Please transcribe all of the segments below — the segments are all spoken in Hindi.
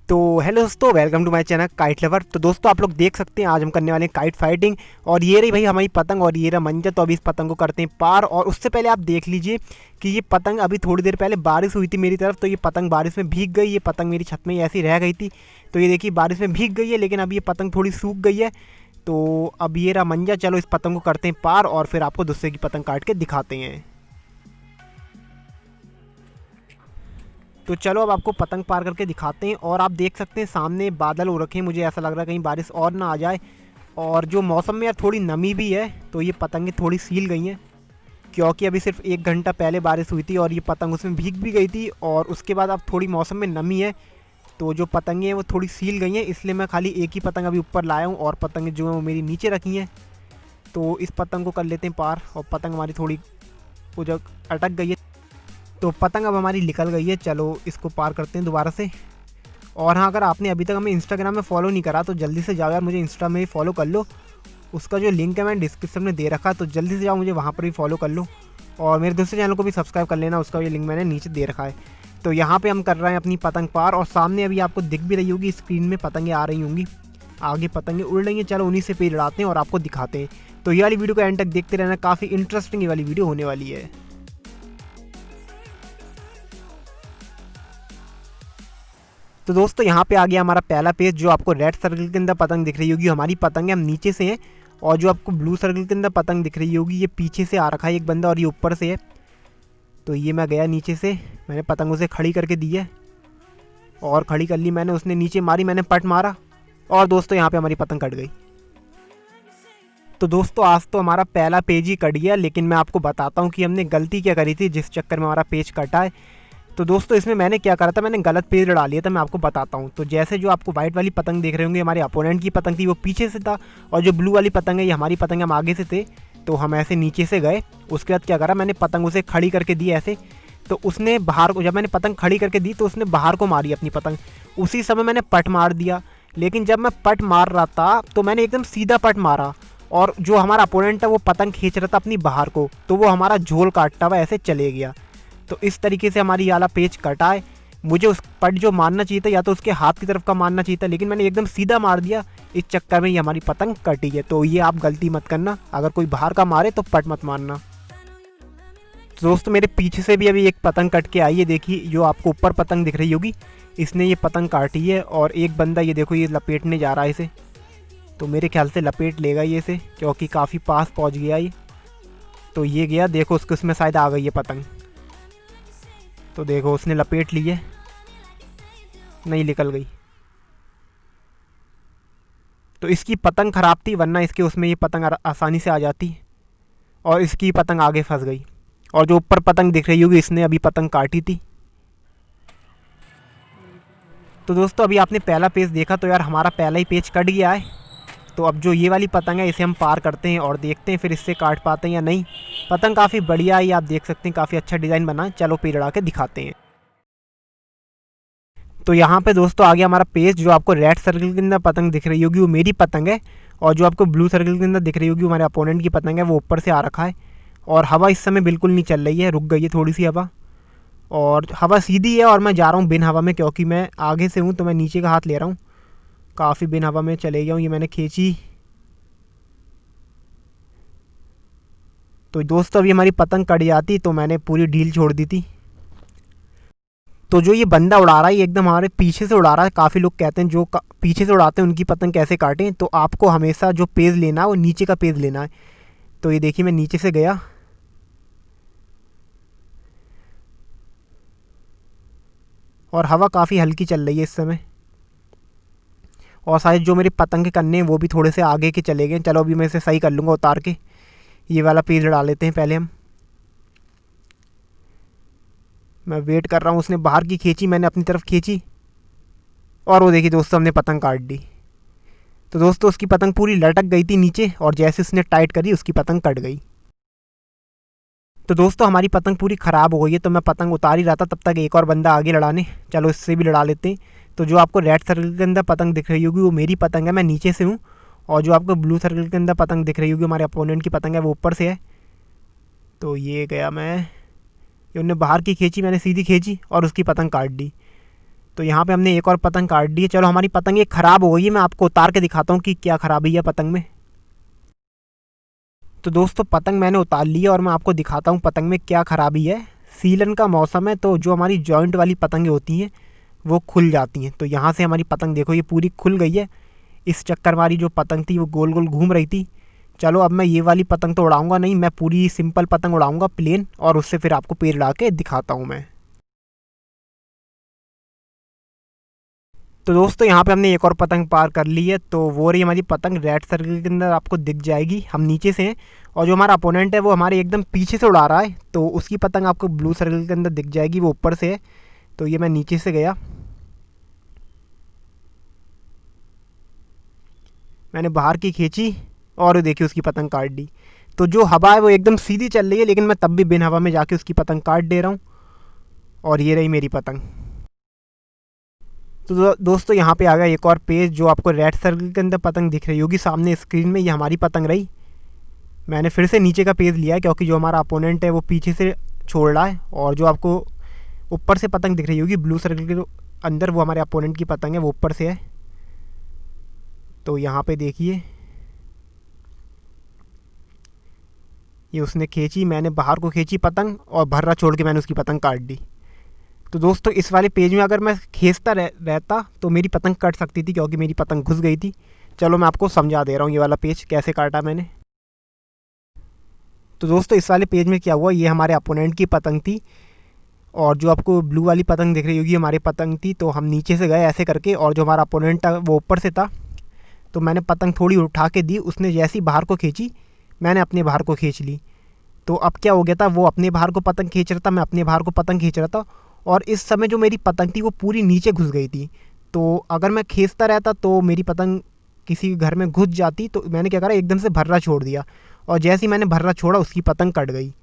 तो हेलो दोस्तों, welcome to my channel kite lover. तो दोस्तों आप लोग देख सकते हैं आज हम करने वाले हैं काइट फाइटिंग। और ये रही भाई हमारी पतंग और ये रहा मंजा। तो अभी इस पतंग को करते हैं पार। और उससे पहले आप देख लीजिए कि ये पतंग अभी थोड़ी देर पहले बारिश हुई थी मेरी तरफ, तो ये पतंग बारिश में भीग गई। ये पतंग मेरी छत में ऐसी रह गई थी, तो ये देखिए बारिश में भीग गई है, लेकिन अब ये पतंग थोड़ी सूख गई है। तो अब ये रहा मंजा। चलो इस पतंग को करते हैं पार और फिर आपको दूसरे की पतंग काट के दिखाते हैं। तो चलो अब आपको पतंग पार करके दिखाते हैं। और आप देख सकते हैं सामने बादल हो रखे हैं, मुझे ऐसा लग रहा है कहीं बारिश और ना आ जाए। और जो मौसम में यार थोड़ी नमी भी है, तो ये पतंगें थोड़ी सील गई हैं, क्योंकि अभी सिर्फ 1 घंटा पहले बारिश हुई थी और ये पतंग उसमें भीग भी गई थी। और उसके बाद अब थोड़ी मौसम में नमी है, तो जो पतंगें हैं वो थोड़ी सील गई हैं। इसलिए मैं खाली एक ही पतंग अभी ऊपर लाया हूँ और पतंगें जो हैं वो मेरी नीचे रखी हैं। तो इस पतंग को कर लेते हैं पार। और पतंग हमारी थोड़ी वो जो अटक गई है, तो पतंग अब हमारी निकल गई है। चलो इसको पार करते हैं दोबारा से। और हाँ, अगर आपने अभी तक हमें इंस्टाग्राम में फॉलो नहीं करा तो जल्दी से जाओ यार, मुझे इंस्टा में ही फॉलो कर लो। उसका जो लिंक है मैंने डिस्क्रिप्शन में दे रखा है, तो जल्दी से जाओ, मुझे वहाँ पर भी फॉलो कर लो। और मेरे दूसरे चैनल को भी सब्सक्राइब कर लेना, उसका भी लिंक मैंने नीचे दे रखा है। तो यहाँ पे हम कर रहे हैं अपनी पतंग पार। और सामने अभी आपको दिख भी रही होगी स्क्रीन में, पतंगें आ रही होंगी, आगे पतंगें उड़ रही हैं। चलो उन्हीं से पेड़ उड़ाते हैं और आपको दिखाते हैं। तो ये वाली वीडियो को एंड तक देखते रहना, काफ़ी इंटरेस्टिंग ये वाली वीडियो होने वाली है। तो दोस्तों यहाँ पे आ गया हमारा पहला पेज। जो आपको रेड सर्कल के अंदर पतंग दिख रही होगी हमारी पतंग है, हम नीचे से हैं। और जो आपको ब्लू सर्कल के अंदर पतंग दिख रही होगी ये पीछे से आ रखा है एक बंदा और ये ऊपर से है। तो ये मैं गया नीचे से, मैंने पतंग उसे खड़ी करके दी है और खड़ी कर ली मैंने, उसने नीचे मारी, मैंने पट मारा और दोस्तों यहाँ पे हमारी पतंग कट गई। तो दोस्तों आज तो हमारा पहला पेज ही कट गया, लेकिन मैं आपको बताता हूँ कि हमने गलती क्या करी थी जिस चक्कर में हमारा पेज कटा है। तो दोस्तों इसमें मैंने क्या करा था, मैंने गलत पेज लड़ा लिया था, मैं आपको बताता हूँ। तो जैसे जो आपको व्हाइट वाली पतंग देख रहे होंगे हमारे अपोनेंट की पतंग थी, वो पीछे से था। और जो ब्लू वाली पतंग है ये हमारी पतंग हम आगे से थे। तो हम ऐसे नीचे से गए, उसके बाद क्या करा, मैंने पतंग उसे खड़ी करके दी ऐसे। तो उसने बाहर को, जब मैंने पतंग खड़ी करके दी तो उसने बाहर को मारी अपनी पतंग। उसी समय मैंने पट मार दिया, लेकिन जब मैं पट मार रहा था तो मैंने एकदम सीधा पट मारा। और जो हमारा अपोनेंट है वो पतंग खींच रहा था अपनी बाहर को, तो वो हमारा झोल काटता हुआ ऐसे चले गया। तो इस तरीके से हमारी वाला पेज कटा है। मुझे उस पट जो मारना चाहिए था या तो उसके हाथ की तरफ का मारना चाहिए था, लेकिन मैंने एकदम सीधा मार दिया, इस चक्कर में ये हमारी पतंग कटी है। तो ये आप गलती मत करना, अगर कोई बाहर का मारे तो पट मत मारना। तो दोस्तों मेरे पीछे से भी अभी एक पतंग कट के आई है, देखिए जो आपको ऊपर पतंग दिख रही होगी, इसने ये पतंग काटी है। और एक बंदा ये देखो ये लपेटने जा रहा है इसे, तो मेरे ख्याल से लपेट लेगा ये इसे, क्योंकि काफ़ी पास पहुंच गया ये। तो ये गया, देखो उसके उसमें शायद आ गई है पतंग, तो देखो उसने लपेट ली है, नहीं निकल गई। तो इसकी पतंग खराब थी, वरना इसके उसमें ये पतंग आसानी से आ जाती। और इसकी पतंग आगे फंस गई। और जो ऊपर पतंग दिख रही होगी इसने अभी पतंग काटी थी। तो दोस्तों अभी आपने पहला पेज देखा, तो यार हमारा पहला ही पेज कट गया है। तो अब जो ये वाली पतंग है इसे हम पार करते हैं और देखते हैं फिर इससे काट पाते हैं या नहीं। पतंग काफ़ी बढ़िया है, आप देख सकते हैं काफ़ी अच्छा डिज़ाइन बना है। चलो पेज उड़ा के दिखाते हैं। तो यहाँ पे दोस्तों आ गया हमारा पेज। जो आपको रेड सर्कल के अंदर पतंग दिख रही होगी वो मेरी पतंग है, और जो आपको ब्लू सर्कल के अंदर दिख रही होगी वो हमारे अपोनेंट की पतंग है, वो ऊपर से आ रखा है। और हवा इस समय बिल्कुल नहीं चल रही है, रुक गई है थोड़ी सी हवा, और हवा सीधी है। और मैं जा रहा हूँ बिन हवा में, क्योंकि मैं आगे से हूँ तो मैं नीचे का हाथ ले रहा हूँ, काफ़ी बिन हवा में चले गया हूँ। ये मैंने खींची। तो दोस्तों अभी हमारी पतंग कट जाती तो मैंने पूरी ढील छोड़ दी थी। तो जो ये बंदा उड़ा रहा है ये एकदम हमारे पीछे से उड़ा रहा है। काफ़ी लोग कहते हैं जो पीछे से उड़ाते हैं उनकी पतंग कैसे काटें, तो आपको हमेशा जो पेज लेना है वो नीचे का पेज लेना है। तो ये देखिए मैं नीचे से गया, और हवा काफ़ी हल्की चल रही है इस समय। और शायद जो मेरी पतंग के कन्ने हैं वो भी थोड़े से आगे के चले गए। चलो अभी मैं इसे सही कर लूँगा उतार के। ये वाला पेज उड़ा लेते हैं पहले हम। मैं वेट कर रहा हूँ, उसने बाहर की खींची, मैंने अपनी तरफ खींची, और वो देखिए दोस्तों हमने पतंग काट दी। तो दोस्तों उसकी पतंग पूरी लटक गई थी नीचे, और जैसे उसने टाइट करी उसकी पतंग कट गई। तो दोस्तों हमारी पतंग पूरी ख़राब हो गई है। तो मैं पतंग उतार ही रहा था, तब तक एक और बंदा आगे लड़ाने, चलो इससे भी लड़ा लेते हैं। तो जो आपको रेड सर्कल के अंदर पतंग दिख रही होगी वो मेरी पतंग है, मैं नीचे से हूँ। और जो आपको ब्लू सर्कल के अंदर पतंग दिख रही होगी हमारे अपोनेंट की पतंग है, वो ऊपर से है। तो ये गया मैं, ये उन्होंने बाहर की खींची, मैंने सीधी खींची और उसकी पतंग काट दी। तो यहाँ पे हमने एक और पतंग काट दी है। चलो हमारी पतंग ये ख़राब हो गई है, मैं आपको उतार के दिखाता हूँ कि क्या ख़राबी है पतंग में। तो दोस्तों पतंग मैंने उतार ली है और मैं आपको दिखाता हूँ पतंग में क्या ख़राबी है। सीलन का मौसम है तो जो हमारी जॉइंट वाली पतंगें होती हैं वो खुल जाती हैं। तो यहाँ से हमारी पतंग देखो ये पूरी खुल गई है। इस चक्कर हमारी जो पतंग थी वो गोल गोल घूम रही थी। चलो अब मैं ये वाली पतंग तो उड़ाऊंगा नहीं, मैं पूरी सिंपल पतंग उड़ाऊंगा प्लेन, और उससे फिर आपको पेड़ उड़ा के दिखाता हूँ मैं। तो दोस्तों यहाँ पे हमने एक और पतंग पार कर ली है। तो वो रही हमारी पतंग, रेड सर्कल के अंदर आपको दिख जाएगी। हम नीचे से हैं और जो हमारा अपोनेंट है वो हमारे एकदम पीछे से उड़ा रहा है, तो उसकी पतंग आपको ब्लू सर्कल के अंदर दिख जाएगी, वो ऊपर से है। तो ये मैं नीचे से गया, मैंने बाहर की खींची और देखिए उसकी पतंग काट दी। तो जो हवा है वो एकदम सीधी चल रही है, लेकिन मैं तब भी बिन हवा में जाके उसकी पतंग काट दे रहा हूँ। और ये रही मेरी पतंग। तो दोस्तों यहाँ पे आ गया एक और पेज, जो आपको रेड सर्कल के अंदर पतंग दिख रही होगी सामने स्क्रीन में, ये हमारी पतंग रही। मैंने फिर से नीचे का पेज लिया है क्योंकि जो हमारा अपोनेंट है वो पीछे से छोड़ रहा है, और जो आपको ऊपर से पतंग दिख रही होगी ब्लू सर्कल के अंदर, वो हमारे अपोनेंट की पतंग है, वो ऊपर से है। तो यहाँ पे देखिए ये उसने खींची, मैंने बाहर को खींची पतंग और भर्रा छोड़ के मैंने उसकी पतंग काट दी। तो दोस्तों इस वाले पेज में अगर मैं खींचता रहता तो मेरी पतंग कट सकती थी क्योंकि मेरी पतंग घुस गई थी। चलो मैं आपको समझा दे रहा हूँ ये वाला पेज कैसे काटा मैंने। तो दोस्तों इस वाले पेज में क्या हुआ, ये हमारे अपोनेंट की पतंग थी, और जो आपको ब्लू वाली पतंग दिख रही होगी हमारी पतंग थी। तो हम नीचे से गए ऐसे करके, और जो हमारा अपोनेंट था वो ऊपर से था। तो मैंने पतंग थोड़ी उठा के दी, उसने जैसी बाहर को खींची मैंने अपने बाहर को खींच ली। तो अब क्या हो गया था, वो अपने बाहर को पतंग खींच रहा था, मैं अपने बाहर को पतंग खींच रहा था, और इस समय जो मेरी पतंग थी वो पूरी नीचे घुस गई थी। तो अगर मैं खींचता रहता तो मेरी पतंग किसी घर में घुस जाती। तो मैंने क्या करा, एकदम से भर्रा छोड़ दिया, और जैसे ही मैंने भर्रा छोड़ा उसकी पतंग कट गई।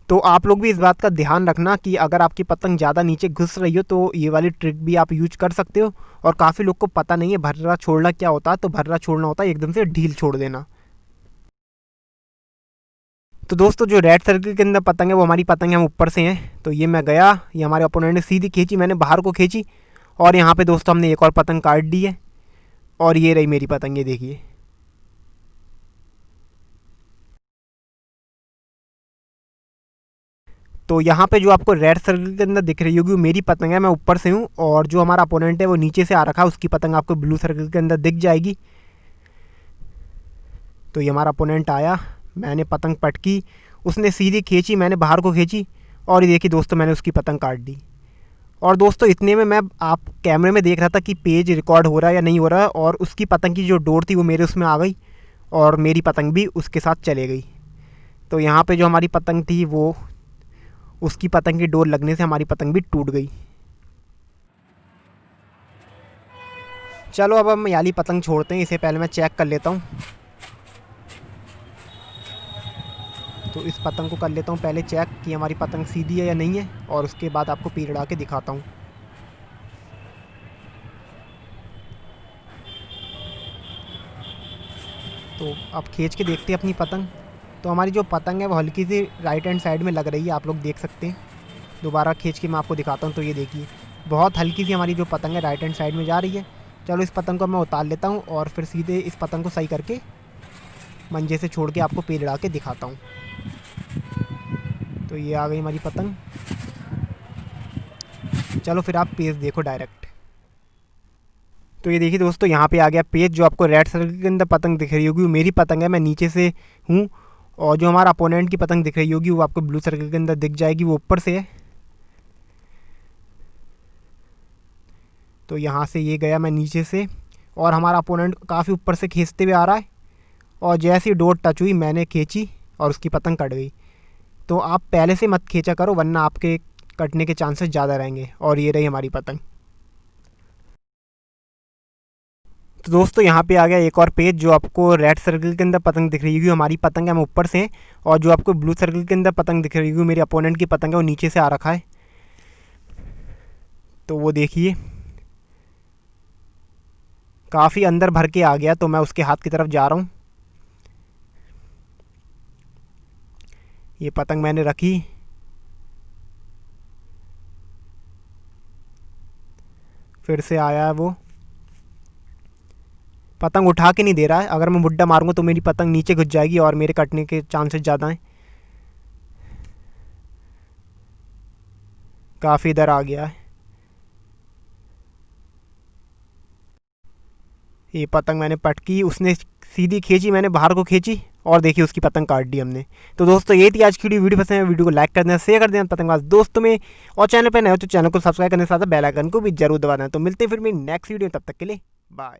तो आप लोग भी इस बात का ध्यान रखना कि अगर आपकी पतंग ज़्यादा नीचे घुस रही हो तो ये वाली ट्रिक भी आप यूज कर सकते हो। और काफ़ी लोग को पता नहीं है भर्रा छोड़ना क्या होता है। तो भर्रा छोड़ना होता है एकदम से ढील छोड़ देना। तो दोस्तों जो रेड सर्कल के अंदर पतंग है वो हमारी पतंग है, हम ऊपर से हैं। तो ये मैं गया, ये हमारे अपोनेंट ने सीधी खींची, मैंने बाहर को खींची, और यहाँ पे दोस्तों हमने एक और पतंग काट दी है। और ये रही मेरी पतंग, ये देखिए। तो यहाँ पे जो आपको रेड सर्कल के अंदर दिख रही होगी वो मेरी पतंग है, मैं ऊपर से हूँ, और जो हमारा अपोनेंट है वो नीचे से आ रखा है, उसकी पतंग आपको ब्लू सर्कल के अंदर दिख जाएगी। तो ये हमारा अपोनेंट आया, मैंने पतंग पटकी, उसने सीधी खींची, मैंने बाहर को खींची, और ये देखिए दोस्तों मैंने उसकी पतंग काट दी। और दोस्तों इतने में मैं आप कैमरे में देख रहा था कि पेज रिकॉर्ड हो रहा है या नहीं हो रहा है, और उसकी पतंग की जो डोर थी वो मेरे उसमें आ गई, और मेरी पतंग भी उसके साथ चले गई। तो यहाँ पे जो हमारी पतंग थी वो, उसकी पतंग की डोर लगने से हमारी पतंग भी टूट गई। चलो अब हम याली पतंग छोड़ते हैं, इसे पहले मैं चेक कर लेता हूँ। तो इस पतंग को कर लेता हूँ पहले चेक कि हमारी पतंग सीधी है या नहीं है, और उसके बाद आपको पीड़ उड़ा के दिखाता हूँ। तो अब खींच के देखते हैं अपनी पतंग। तो हमारी जो पतंग है वो हल्की सी राइट हैंड साइड में लग रही है, आप लोग देख सकते हैं। दोबारा खींच के मैं आपको दिखाता हूँ। तो ये देखिए बहुत हल्की सी हमारी जो पतंग है राइट हैंड साइड में जा रही है। चलो इस पतंग को मैं उतार लेता हूँ और फिर सीधे इस पतंग को सही करके मंजे से छोड़ के आपको पेड़ उड़ा के दिखाता हूँ। तो ये आ गई हमारी पतंग। चलो फिर आप पेज देखो डायरेक्ट। तो ये देखिए दोस्तों यहाँ पे आ गया पेज, जो आपको रेड सर्कल के अंदर पतंग दिख रही होगी वो मेरी पतंग है, मैं नीचे से हूँ। और जो हमारा अपोनेंट की पतंग दिख रही होगी वो आपको ब्लू सर्कल के अंदर दिख जाएगी, वो ऊपर से है। तो यहाँ से ये गया मैं नीचे से, और हमारा अपोनेंट काफ़ी ऊपर से खींचते हुए आ रहा है, और जैसी डोर टच हुई मैंने खींची और उसकी पतंग कट गई। तो आप पहले से मत खींचा करो वरना आपके कटने के चांसेस ज़्यादा रहेंगे। और ये रही हमारी पतंग। तो दोस्तों यहाँ पे आ गया एक और पेज, जो आपको रेड सर्कल के अंदर पतंग दिख रही होगी हमारी पतंग है, हम ऊपर से हैं। और जो आपको ब्लू सर्कल के अंदर पतंग दिख रही होगी मेरे अपोनेंट की पतंग है, वो नीचे से आ रखा है। तो वो देखिए काफ़ी अंदर भर के आ गया, तो मैं उसके हाथ की तरफ जा रहा हूँ। ये पतंग मैंने रखी, फिर से आया है वो, पतंग उठा के नहीं दे रहा है। अगर मैं मुड्डा मारूंगा तो मेरी पतंग नीचे घुस जाएगी और मेरे कटने के चांसेस ज़्यादा हैं। काफ़ी इधर आ गया है। ये पतंग मैंने पटकी, उसने सीधी खींची, मैंने बाहर को खींची और देखिए उसकी पतंग काट दी हमने। तो दोस्तों ये थी आज की वीडियो पसंद है वीडियो को लाइक कर देना, शेयर कर देना पतंगबाज दोस्तों में, और चैनल पर नए हो तो चैनल को सब्सक्राइब करने के साथ बेल आइकन को भी जरूर दबा देना। तो मिलते हैं फिर मेरी नेक्स्ट वीडियो, तब तक के लिए बाय।